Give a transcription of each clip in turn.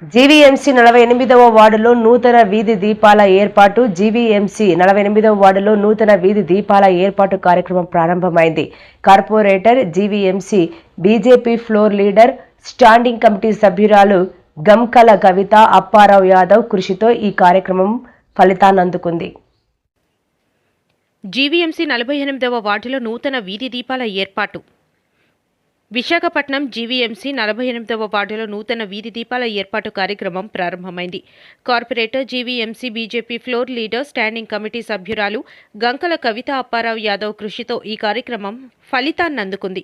GVMC 48వ వార్డులో నూతన వీధి దీపాల ఏర్పాటు. జీవీఎంసీ 48వ వార్డులో నూతన వీధి దీపాల ఏర్పాటు కార్యక్రమం ప్రారంభమైంది. Corporator, GVMC BJP floor leader, standing committee సభ్యురాలు గంకల కవిత అప్పారావు యాదవ్ కృషితో ఈ కార్యక్రమం ఫలితాన్నందుకుంది. జీవీఎంసీ 48వ వార్డులో నూతన వీధి దీపాల ఏర్పాటు. విశాఖపట్నం జీవీఎంసీ 48వ వార్డులో నూతన వీధి దీపాల ఏర్పాటు కార్యక్రమం ప్రారంభమైంది. Corporator, GVMC BJP floor leader, standing committee సభ్యురాలు గంకల కవిత అప్పారావు యాదవ్ కృషితో ఈ కార్యక్రమం ఫలితాన్నందుకుంది.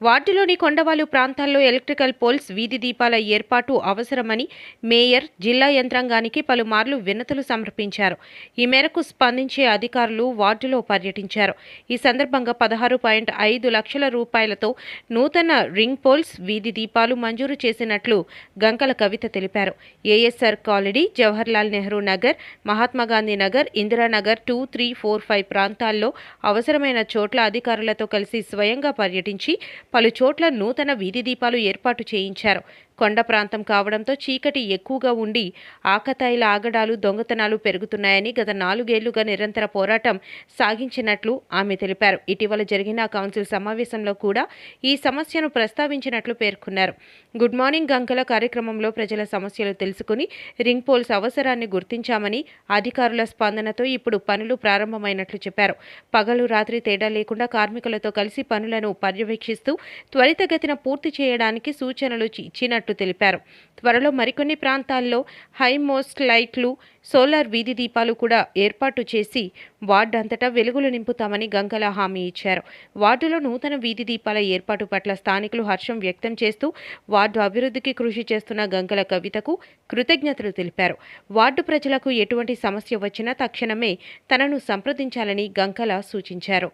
వార్డులోని కొండవాలు ప్రాంతాల్లో ఎలక్ట్రికల్ పోల్స్, వీధి దీపాల ఏర్పాటు అవసరమని మేయర్, జిల్లా యంత్రాంగానికి పలుమార్లు వినతులు సమర్పించారు. ఈ మేరకు స్పందించే అధికారులు వార్డులో పర్యటించారు. ఈ సందర్భంగా 16.5 లక్షల రూపాయలతో నూతన రింగ్ పోల్స్, వీధి దీపాలు మంజూరు చేసినట్లు గంకల కవిత తెలిపారు. ఏఎస్ఆర్ కాలనీ, జవహర్లాల్ నెహ్రూ నగర్, మహాత్మాగాంధీ నగర్, ఇందిరానగర్ 2, 3, 4, 5 ప్రాంతాల్లో అవసరమైన చోట్ల అధికారులతో కలిసి స్వయంగా పర్యటించి పలు చోట్ల నూతన వీధి దీపాలు ఏర్పాటు చేయించారు. కొండ ప్రాంతం కావడంతో చీకటి ఎక్కువగా ఉండి ఆకతాయిల ఆగడాలు, దొంగతనాలు పెరుగుతున్నాయని గత 4 ఏళ్లుగా నిరంతర పోరాటం సాగించినట్లు ఆమె తెలిపారు. ఇటీవల జరిగిన కౌన్సిల్ సమావేశంలో కూడా ఈ సమస్యను ప్రస్తావించినట్లు పేర్కొన్నారు. గుడ్ మార్నింగ్ గంకల కార్యక్రమంలో ప్రజల సమస్యలు తెలుసుకుని రింగ్ పోల్స్ అవసరాన్ని గుర్తించామని, అధికారుల స్పందనతో ఇప్పుడు పనులు ప్రారంభమైనట్లు చెప్పారు. పగలు రాత్రి తేడా లేకుండా కార్మికులతో కలిసి పనులను పర్యవేక్షిస్తూ త్వరితగతిన పూర్తి చేయడానికి సూచనలు ఇచ్చినట్లు తెలిపారు. త్వరలో మరికొన్ని ప్రాంతాల్లో హైమోస్ట్ లైట్లు, సోలార్ వీధి దీపాలు కూడా ఏర్పాటు చేసి వార్డు అంతటా వెలుగులు నింపుతామని గంకల హామీ ఇచ్చారు. వార్డులో నూతన వీధి దీపాల ఏర్పాటు పట్ల స్థానికులు హర్షం వ్యక్తం చేస్తూ వార్డు అభివృద్ధికి కృషి చేస్తున్న గంకల కవితకు కృతజ్ఞతలు తెలిపారు. వార్డు ప్రజలకు ఎటువంటి సమస్య వచ్చినా తక్షణమే తనను సంప్రదించాలని గంకల సూచించారు.